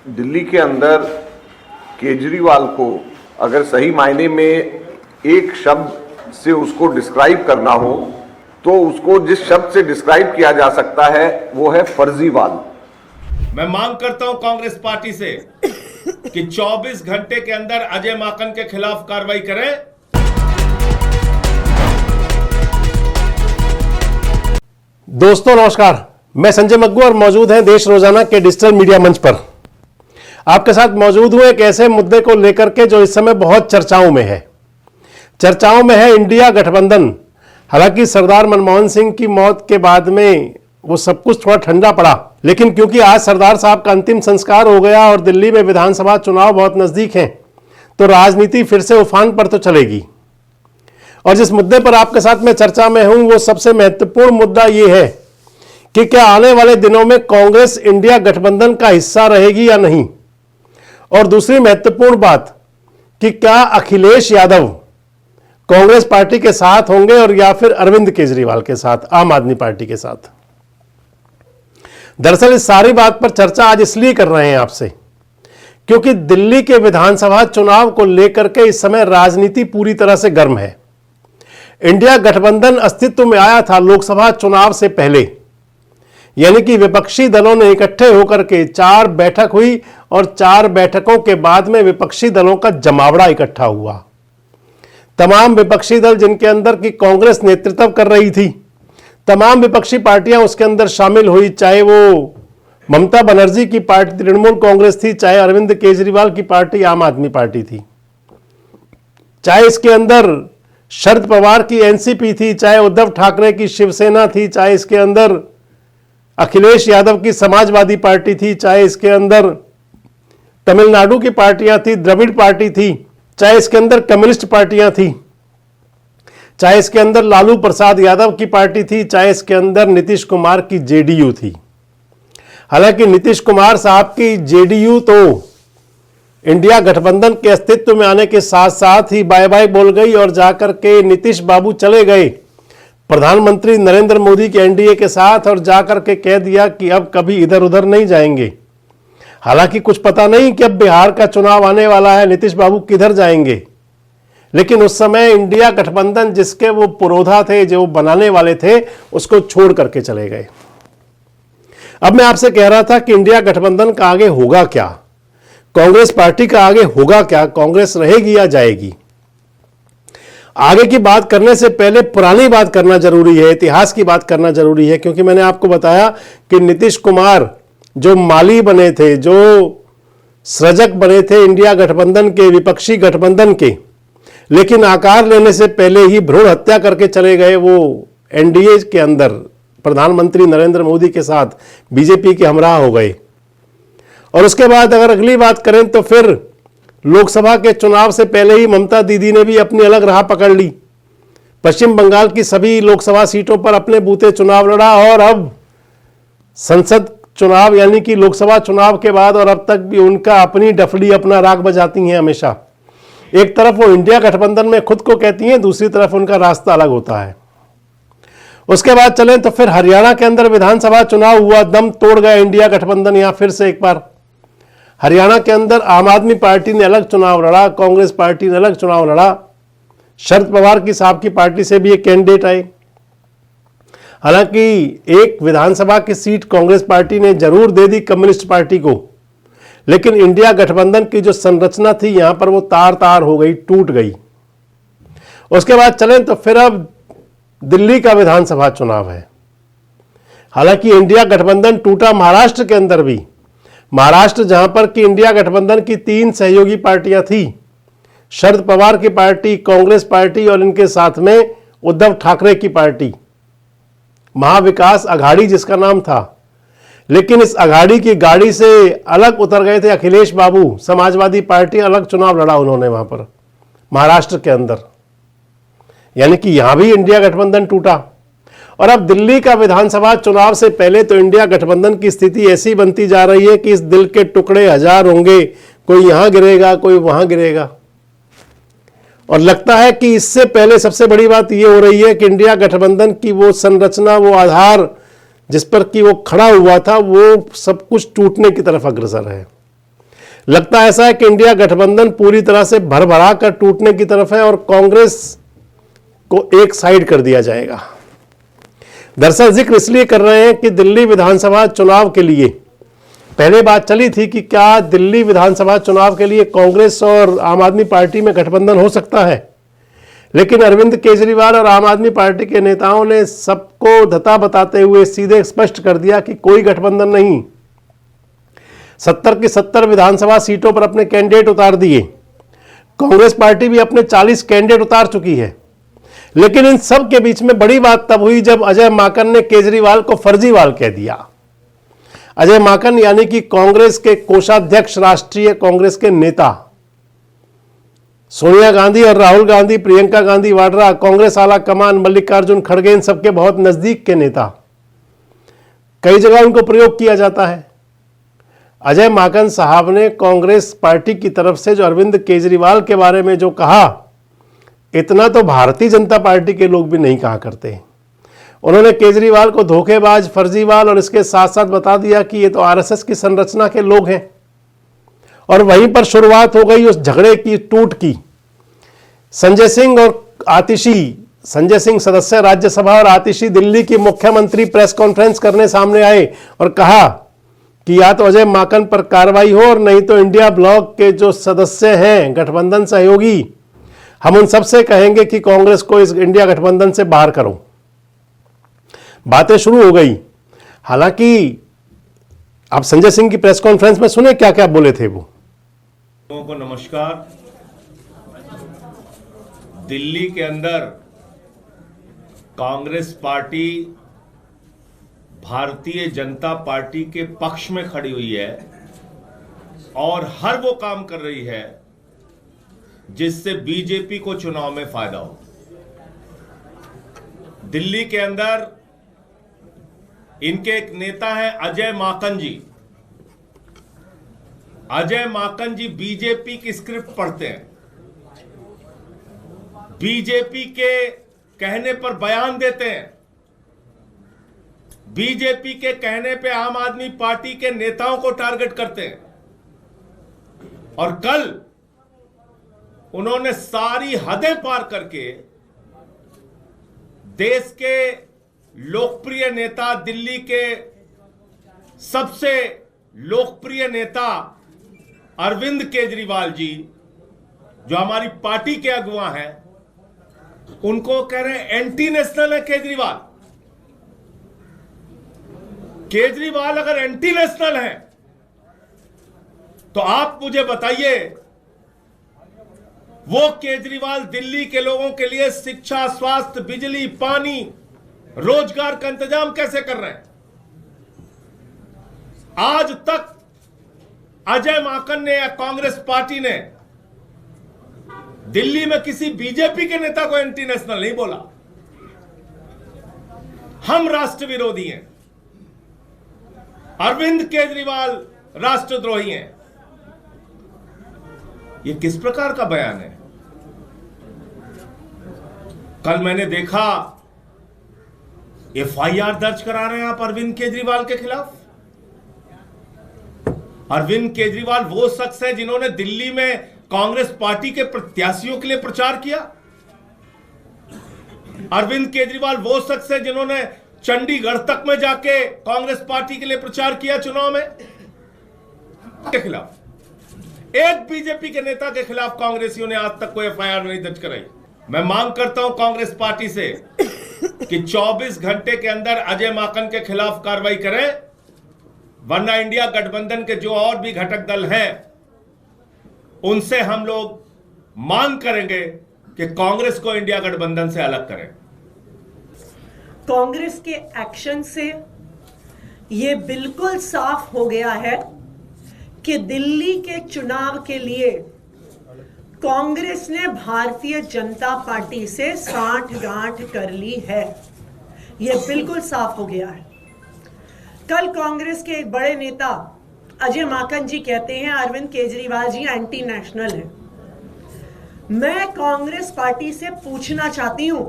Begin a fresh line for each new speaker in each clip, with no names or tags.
दिल्ली के अंदर केजरीवाल को अगर सही मायने में एक शब्द से उसको डिस्क्राइब करना हो तो उसको जिस शब्द से डिस्क्राइब किया जा सकता है वो है फर्जीवाल।
मैं मांग करता हूं कांग्रेस पार्टी से कि 24 घंटे के अंदर अजय माकन के खिलाफ कार्रवाई करें।
दोस्तों नमस्कार, मैं संजय मग्गू और मौजूद हैं देश रोजाना के डिजिटल मीडिया मंच पर। आपके साथ मौजूद हूं एक ऐसे मुद्दे को लेकर के जो इस समय बहुत चर्चाओं में है। चर्चाओं में है इंडिया गठबंधन। हालांकि सरदार मनमोहन सिंह की मौत के बाद में वो सब कुछ थोड़ा ठंडा पड़ा, लेकिन क्योंकि आज सरदार साहब का अंतिम संस्कार हो गया और दिल्ली में विधानसभा चुनाव बहुत नजदीक हैं, तो राजनीति फिर से उफान पर तो चलेगी। और जिस मुद्दे पर आपके साथ में चर्चा में हूं वो सबसे महत्वपूर्ण मुद्दा ये है कि क्या आने वाले दिनों में कांग्रेस इंडिया गठबंधन का हिस्सा रहेगी या नहीं। और दूसरी महत्वपूर्ण बात कि क्या अखिलेश यादव कांग्रेस पार्टी के साथ होंगे और या फिर अरविंद केजरीवाल के साथ, आम आदमी पार्टी के साथ। दरअसल इस सारी बात पर चर्चा आज इसलिए कर रहे हैं आपसे क्योंकि दिल्ली के विधानसभा चुनाव को लेकर के इस समय राजनीति पूरी तरह से गर्म है। इंडिया गठबंधन अस्तित्व में आया था लोकसभा चुनाव से पहले, यानी कि विपक्षी दलों ने इकट्ठे होकर के 4 बैठक हुई और 4 बैठकों के बाद में विपक्षी दलों का जमावड़ा इकट्ठा हुआ। तमाम विपक्षी दल जिनके अंदर की कांग्रेस नेतृत्व कर रही थी, तमाम विपक्षी पार्टियां उसके अंदर शामिल हुई, चाहे वो ममता बनर्जी की पार्टी तृणमूल कांग्रेस थी, चाहे अरविंद केजरीवाल की पार्टी आम आदमी पार्टी थी, चाहे इसके अंदर शरद पवार की एनसीपी थी, चाहे उद्धव ठाकरे की शिवसेना थी, चाहे इसके अंदर अखिलेश यादव की समाजवादी पार्टी थी, चाहे इसके अंदर तमिलनाडु की पार्टियां थी, द्रविड़ पार्टी थी, चाहे इसके अंदर कम्युनिस्ट पार्टियां थी, चाहे इसके अंदर लालू प्रसाद यादव की पार्टी थी, चाहे इसके अंदर नीतीश कुमार की जेडीयू थी। हालांकि नीतीश कुमार साहब की जेडीयू तो इंडिया गठबंधन के अस्तित्व में आने के साथ साथ ही बाय बाय बोल गई और जाकर के नीतीश बाबू चले गए प्रधानमंत्री नरेंद्र मोदी के एनडीए के साथ और जाकर के कह दिया कि अब कभी इधर उधर नहीं जाएंगे। हालांकि कुछ पता नहीं कि अब बिहार का चुनाव आने वाला है, नीतीश बाबू किधर जाएंगे, लेकिन उस समय इंडिया गठबंधन जिसके वो पुरोधा थे, जो बनाने वाले थे, उसको छोड़ करके चले गए। अब मैं आपसे कह रहा था कि इंडिया गठबंधन का आगे होगा क्या, कांग्रेस पार्टी का आगे होगा क्या, कांग्रेस रहेगी या जाएगी। आगे की बात करने से पहले पुरानी बात करना जरूरी है, इतिहास की बात करना जरूरी है, क्योंकि मैंने आपको बताया कि नीतीश कुमार जो माली बने थे, जो सृजक बने थे इंडिया गठबंधन के, विपक्षी गठबंधन के, लेकिन आकार लेने से पहले ही भ्रूण हत्या करके चले गए। वो एनडीए के अंदर प्रधानमंत्री नरेंद्र मोदी के साथ बीजेपी के हमराह हो गए। और उसके बाद अगर अगली बात करें तो फिर लोकसभा के चुनाव से पहले ही ममता दीदी ने भी अपनी अलग राह पकड़ ली, पश्चिम बंगाल की सभी लोकसभा सीटों पर अपने बूते चुनाव लड़ा और अब संसद चुनाव यानी कि लोकसभा चुनाव के बाद और अब तक भी उनका अपनी डफली, अपना राग बजाती हैं हमेशा। एक तरफ वो इंडिया गठबंधन में खुद को कहती हैं, दूसरी तरफ उनका रास्ता अलग होता है। उसके बाद चलें तो फिर हरियाणा के अंदर विधानसभा चुनाव हुआ, दम तोड़ गया इंडिया गठबंधन। यहां फिर से एक बार हरियाणा के अंदर आम आदमी पार्टी ने अलग चुनाव लड़ा, कांग्रेस पार्टी ने अलग चुनाव लड़ा, शरद पवार की साहब की पार्टी से भी एक कैंडिडेट आए। हालांकि एक विधानसभा की सीट कांग्रेस पार्टी ने जरूर दे दी कम्युनिस्ट पार्टी को, लेकिन इंडिया गठबंधन की जो संरचना थी यहां पर वो तार तार हो गई, टूट गई। उसके बाद चलें तो फिर अब दिल्ली का विधानसभा चुनाव है। हालांकि इंडिया गठबंधन टूटा महाराष्ट्र के अंदर भी, महाराष्ट्र जहां पर कि इंडिया गठबंधन की 3 सहयोगी पार्टियां थी, शरद पवार की पार्टी, कांग्रेस पार्टी और इनके साथ में उद्धव ठाकरे की पार्टी, महाविकास अघाड़ी जिसका नाम था। लेकिन इस अघाड़ी की गाड़ी से अलग उतर गए थे अखिलेश बाबू, समाजवादी पार्टी, अलग चुनाव लड़ा उन्होंने वहां पर महाराष्ट्र के अंदर, यानी कि यहां भी इंडिया गठबंधन टूटा। और अब दिल्ली का विधानसभा चुनाव से पहले तो इंडिया गठबंधन की स्थिति ऐसी बनती जा रही है कि इस दिल के टुकड़े 1000 होंगे, कोई यहां गिरेगा, कोई वहां गिरेगा। और लगता है कि इससे पहले सबसे बड़ी बात यह हो रही है कि इंडिया गठबंधन की वो संरचना, वो आधार जिस पर कि वो खड़ा हुआ था, वो सब कुछ टूटने की तरफ अग्रसर है। लगता ऐसा है कि इंडिया गठबंधन पूरी तरह से भरभरा कर टूटने की तरफ है और कांग्रेस को एक साइड कर दिया जाएगा। दरअसल जिक्र इसलिए कर रहे हैं कि दिल्ली विधानसभा चुनाव के लिए पहले बात चली थी कि क्या दिल्ली विधानसभा चुनाव के लिए कांग्रेस और आम आदमी पार्टी में गठबंधन हो सकता है, लेकिन अरविंद केजरीवाल और आम आदमी पार्टी के नेताओं ने सबको धता बताते हुए सीधे स्पष्ट कर दिया कि कोई गठबंधन नहीं। 70 की 70 विधानसभा सीटों पर अपने कैंडिडेट उतार दिए। कांग्रेस पार्टी भी अपने 40 कैंडिडेट उतार चुकी है। लेकिन इन सब के बीच में बड़ी बात तब हुई जब अजय माकन ने केजरीवाल को फर्जीवाल कह दिया। अजय माकन यानी कि कांग्रेस के कोषाध्यक्ष, राष्ट्रीय कांग्रेस के नेता, सोनिया गांधी और राहुल गांधी, प्रियंका गांधी वाड्रा, कांग्रेस आला कमान, मल्लिकार्जुन खड़गे, इन सबके बहुत नजदीक के नेता, कई जगह उनको प्रयोग किया जाता है। अजय माकन साहब ने कांग्रेस पार्टी की तरफ से जो अरविंद केजरीवाल के बारे में जो कहा, इतना तो भारतीय जनता पार्टी के लोग भी नहीं कहा करते। उन्होंने केजरीवाल को धोखेबाज, फर्जीवाल और इसके साथ साथ बता दिया कि ये तो आरएसएस की संरचना के लोग हैं। और वहीं पर शुरुआत हो गई उस झगड़े की, टूट की। संजय सिंह और आतिशी, संजय सिंह सदस्य राज्यसभा और आतिशी दिल्ली की मुख्यमंत्री प्रेस कॉन्फ्रेंस करने सामने आए और कहा कि या तो अजय माकन पर कार्रवाई हो और नहीं तो इंडिया ब्लॉक के जो सदस्य हैं, गठबंधन सहयोगी, हम उन सबसे कहेंगे कि कांग्रेस को इस इंडिया गठबंधन से बाहर करो। बातें शुरू हो गई। हालांकि आप संजय सिंह की प्रेस कॉन्फ्रेंस में सुने क्या क्या बोले थे वो।
लोगों को नमस्कार। दिल्ली के अंदर कांग्रेस पार्टी भारतीय जनता पार्टी के पक्ष में खड़ी हुई है और हर वो काम कर रही है जिससे बीजेपी को चुनाव में फायदा हो। दिल्ली के अंदर इनके एक नेता हैं अजय माकन जी। अजय माकन जी बीजेपी की स्क्रिप्ट पढ़ते हैं, बीजेपी के कहने पर बयान देते हैं, बीजेपी के कहने पे आम आदमी पार्टी के नेताओं को टारगेट करते हैं। और कल उन्होंने सारी हदें पार करके देश के लोकप्रिय नेता, दिल्ली के सबसे लोकप्रिय नेता अरविंद केजरीवाल जी, जो हमारी पार्टी के अगुवा हैं, उनको कह रहे हैं एंटी नेशनल है केजरीवाल। केजरीवाल अगर एंटी नेशनल है तो आप मुझे बताइए, वो केजरीवाल दिल्ली के लोगों के लिए शिक्षा, स्वास्थ्य, बिजली, पानी, रोजगार का इंतजाम कैसे कर रहे हैं? आज तक अजय माकन ने या कांग्रेस पार्टी ने दिल्ली में किसी बीजेपी के नेता को एंटी नेशनल नहीं बोला। हम राष्ट्र विरोधी हैं, अरविंद केजरीवाल राष्ट्रद्रोही हैं। ये किस प्रकार का बयान है? कल मैंने देखा एफआईआर दर्ज करा रहे हैं आप अरविंद केजरीवाल के खिलाफ। अरविंद केजरीवाल वो शख्स है जिन्होंने दिल्ली में कांग्रेस पार्टी के प्रत्याशियों के लिए प्रचार किया। अरविंद केजरीवाल वो शख्स है जिन्होंने चंडीगढ़ तक में जाके कांग्रेस पार्टी के लिए प्रचार किया चुनाव में के खिलाफ। एक बीजेपी के नेता के खिलाफ कांग्रेसियों ने आज तक कोई एफआईआर नहीं दर्ज कराई। मैं मांग करता हूं कांग्रेस पार्टी से कि 24 घंटे के अंदर अजय माकन के खिलाफ कार्रवाई करें, वरना इंडिया गठबंधन के जो और भी घटक दल हैं उनसे हम लोग मांग करेंगे कि कांग्रेस को इंडिया गठबंधन से अलग करें।
कांग्रेस के एक्शन से यह बिल्कुल साफ हो गया है कि दिल्ली के चुनाव के लिए कांग्रेस ने भारतीय जनता पार्टी से सांठगांठ कर ली है। यह बिल्कुल साफ हो गया है। कल कांग्रेस के एक बड़े नेता अजय माकन जी कहते हैं अरविंद केजरीवाल जी एंटी नेशनल है। मैं कांग्रेस पार्टी से पूछना चाहती हूं,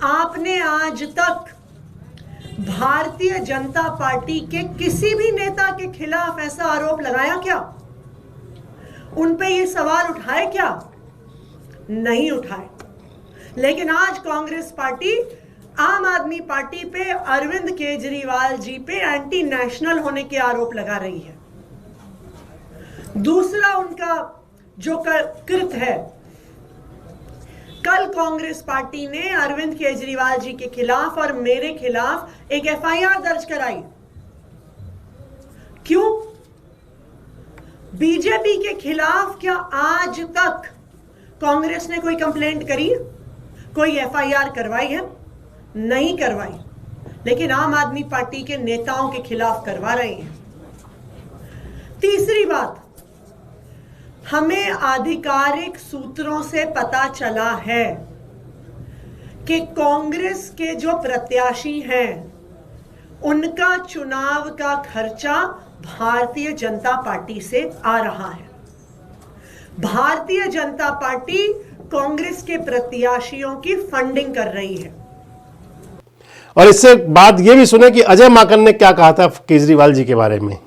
आपने आज तक भारतीय जनता पार्टी के किसी भी नेता के खिलाफ ऐसा आरोप लगाया क्या? उन पे ये सवाल उठाए क्या? नहीं उठाए। लेकिन आज कांग्रेस पार्टी आम आदमी पार्टी पे अरविंद केजरीवाल जी पे एंटी नेशनल होने के आरोप लगा रही है। दूसरा उनका जो कृत है, कल कांग्रेस पार्टी ने अरविंद केजरीवाल जी के खिलाफ और मेरे खिलाफ एक एफआईआर दर्ज कराई। क्यों? बीजेपी के खिलाफ क्या आज तक कांग्रेस ने कोई कंप्लेंट करी, कोई एफआईआर करवाई है? नहीं करवाई। लेकिन आम आदमी पार्टी के नेताओं के खिलाफ करवा रहे हैं। तीसरी बात, हमें आधिकारिक सूत्रों से पता चला है कि कांग्रेस के जो प्रत्याशी हैं उनका चुनाव का खर्चा भारतीय जनता पार्टी से आ रहा है। भारतीय जनता पार्टी कांग्रेस के प्रत्याशियों की फंडिंग कर रही है।
और इससे बात यह भी सुने कि अजय माकन ने क्या कहा था केजरीवाल जी के बारे में।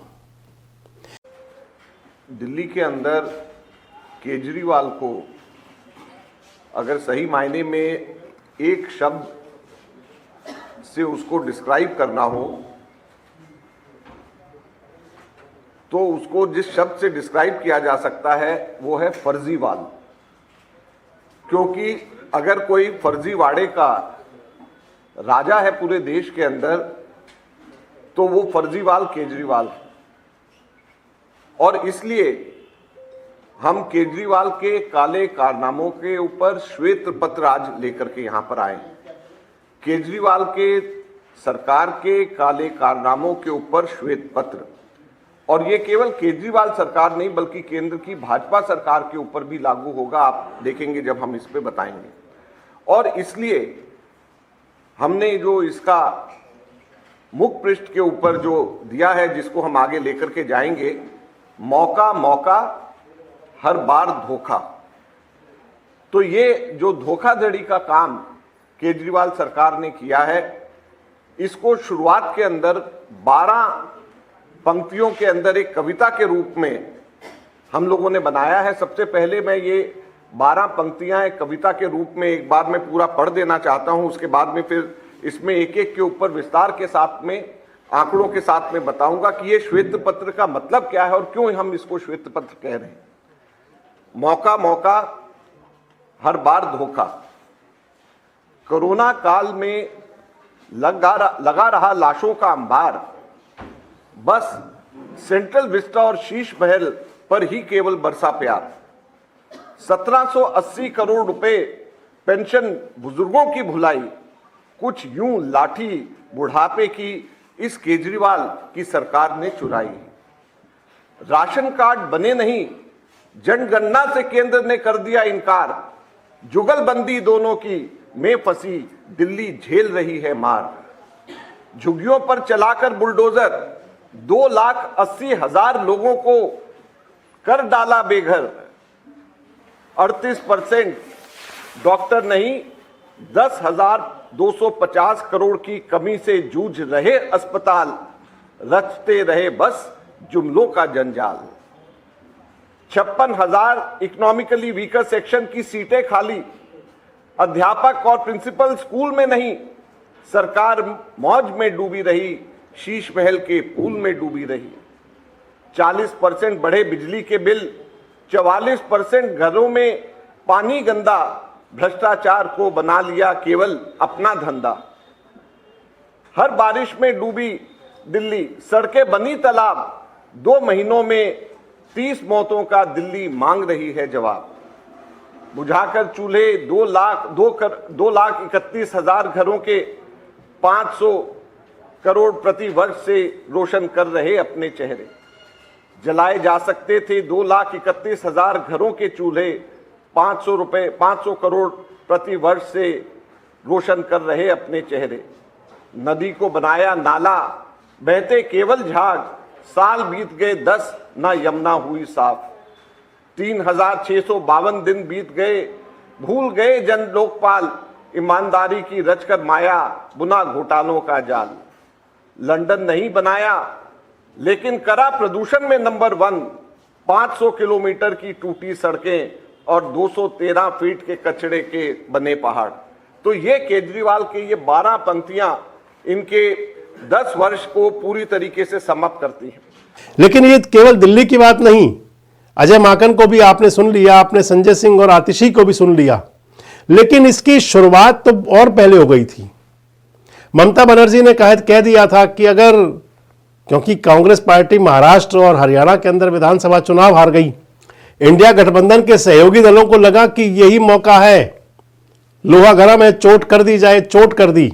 दिल्ली के अंदर केजरीवाल को अगर सही मायने में एक शब्द से उसको डिस्क्राइब करना हो तो उसको जिस शब्द से डिस्क्राइब किया जा सकता है वो है फर्जीवाल। क्योंकि अगर कोई फर्जीवाड़े का राजा है पूरे देश के अंदर तो वो फर्जीवाल केजरीवाल है। और इसलिए हम केजरीवाल के काले कारनामों के ऊपर श्वेत पत्र आज लेकर के यहां पर आए। केजरीवाल के सरकार के काले कारनामों के ऊपर श्वेत पत्र, और ये केवल केजरीवाल सरकार नहीं बल्कि केंद्र की भाजपा सरकार के ऊपर भी लागू होगा। आप देखेंगे जब हम इस पे बताएंगे। और इसलिए हमने जो इसका मुख पृष्ठ के ऊपर जो दिया है, जिसको हम आगे लेकर के जाएंगे, मौका मौका हर बार धोखा। तो ये जो धोखाधड़ी का काम केजरीवाल सरकार ने किया है, इसको शुरुआत के अंदर 12 पंक्तियों के अंदर एक कविता के रूप में हम लोगों ने बनाया है। सबसे पहले मैं ये 12 पंक्तियां एक कविता के रूप में एक बार मैं पूरा पढ़ देना चाहता हूं। उसके बाद में फिर इसमें एक एक के ऊपर विस्तार के साथ में आंकड़ों के साथ में बताऊंगा कि ये श्वेत पत्र का मतलब क्या है और क्यों हम इसको श्वेत पत्र कह रहे हैं। मौका मौका हर बार धोखा। कोरोना काल में लगा रहा लाशों का अंबार, बस सेंट्रल विस्टा और शीश महल पर ही केवल बरसा प्यार। 1780 करोड़ रुपए पेंशन बुजुर्गों की भुलाई, कुछ यूं लाठी बुढ़ापे की इस केजरीवाल की सरकार ने चुराई। राशन कार्ड बने नहीं, जनगणना से केंद्र ने कर दिया इनकार। जुगलबंदी दोनों की में फंसी दिल्ली झेल रही है मार। झुग्गियों पर चलाकर बुलडोजर 2,80,000 लोगों को कर डाला बेघर। 38% डॉक्टर नहीं, 10,250 करोड़ की कमी से जूझ रहे अस्पताल। रचते रहे बस जुमलों का जंजाल। 56,000 इकोनॉमिकली वीकर सेक्शन की सीटें खाली। अध्यापक और प्रिंसिपल स्कूल में नहीं, सरकार मौज में डूबी रही, शीश महल के पूल में डूबी रही। 40% बढ़े बिजली के बिल, 44% घरों में पानी गंदा। भ्रष्टाचार को बना लिया केवल अपना धंधा। हर बारिश में डूबी दिल्ली, सड़कें बनी तालाब। 2 महीनों में 30 मौतों का दिल्ली मांग रही है जवाब। बुझाकर चूल्हे 2,31,000 घरों के 500 करोड़ प्रति वर्ष से रोशन कर रहे अपने चेहरे। जलाए जा सकते थे 2,31,000 घरों के चूल्हे, 500 करोड़ प्रति वर्ष से रोशन कर रहे अपने चेहरे। नदी को बनाया नाला, बहते केवल झाग। साल बीत गए 10, ना यमुना हुई साफ। 3,652 दिन बीत गए, भूल गए जन लोकपाल। ईमानदारी की रचकर माया, बुना घोटालों का जाल। लंदन नहीं बनाया लेकिन करा प्रदूषण में नंबर 1। 500 किलोमीटर की टूटी सड़कें और 213 फीट के कचड़े के बने पहाड़। तो ये केजरीवाल के ये 12 पंक्तियां इनके 10 वर्ष को पूरी तरीके से समाप्त करती हैं।
लेकिन ये केवल दिल्ली की बात नहीं, अजय माकन को भी आपने सुन लिया, आपने संजय सिंह और आतिशी को भी सुन लिया, लेकिन इसकी शुरुआत तो और पहले हो गई थी। ममता बनर्जी ने कह दिया था कि अगर, क्योंकि कांग्रेस पार्टी महाराष्ट्र और हरियाणा के अंदर विधानसभा चुनाव हार गई, इंडिया गठबंधन के सहयोगी दलों को लगा कि यही मौका है, लोहा गर्म है, चोट कर दी जाए, चोट कर दी,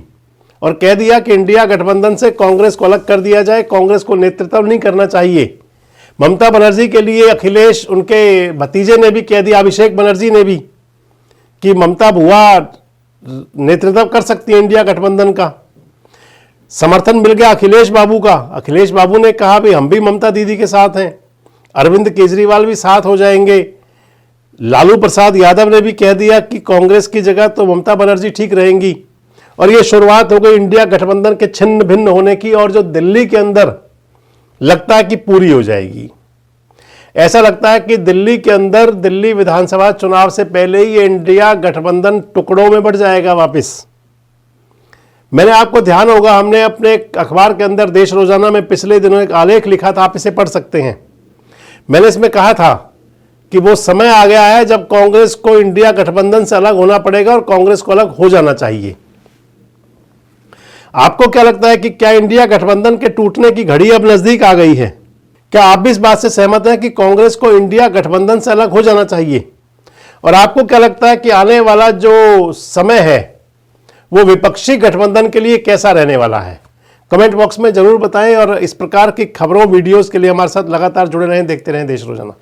और कह दिया कि इंडिया गठबंधन से कांग्रेस को अलग कर दिया जाए, कांग्रेस को नेतृत्व नहीं करना चाहिए। ममता बनर्जी के लिए अखिलेश, उनके भतीजे ने भी कह दिया, अभिषेक बनर्जी ने भी, कि ममता बुआ नेतृत्व कर सकती है इंडिया गठबंधन का। समर्थन मिल गया अखिलेश बाबू का। अखिलेश बाबू ने कहा भी हम भी ममता दीदी के साथ हैं, अरविंद केजरीवाल भी साथ हो जाएंगे। लालू प्रसाद यादव ने भी कह दिया कि कांग्रेस की जगह तो ममता बनर्जी ठीक रहेंगी। और ये शुरुआत हो गई इंडिया गठबंधन के छिन्न भिन्न होने की, और जो दिल्ली के अंदर लगता है कि पूरी हो जाएगी। ऐसा लगता है कि दिल्ली के अंदर, दिल्ली विधानसभा चुनाव से पहले ही इंडिया गठबंधन टुकड़ों में बढ़ जाएगा वापस। मैंने, आपको ध्यान होगा, हमने अपने अखबार के अंदर देश रोजाना में पिछले दिनों एक आलेख लिखा था, आप इसे पढ़ सकते हैं। मैंने इसमें कहा था कि वो समय आ गया है जब कांग्रेस को इंडिया गठबंधन से अलग होना पड़ेगा और कांग्रेस को अलग हो जाना चाहिए। आपको क्या लगता है कि क्या इंडिया गठबंधन के टूटने की घड़ी अब नजदीक आ गई है? क्या आप भी इस बात से सहमत हैं कि कांग्रेस को इंडिया गठबंधन से अलग हो जाना चाहिए? और आपको क्या लगता है कि आने वाला जो समय है वो विपक्षी गठबंधन के लिए कैसा रहने वाला है? कमेंट बॉक्स में जरूर बताएं, और इस प्रकार की खबरों, वीडियोस के लिए हमारे साथ लगातार जुड़े रहें, देखते रहें देश रोजाना।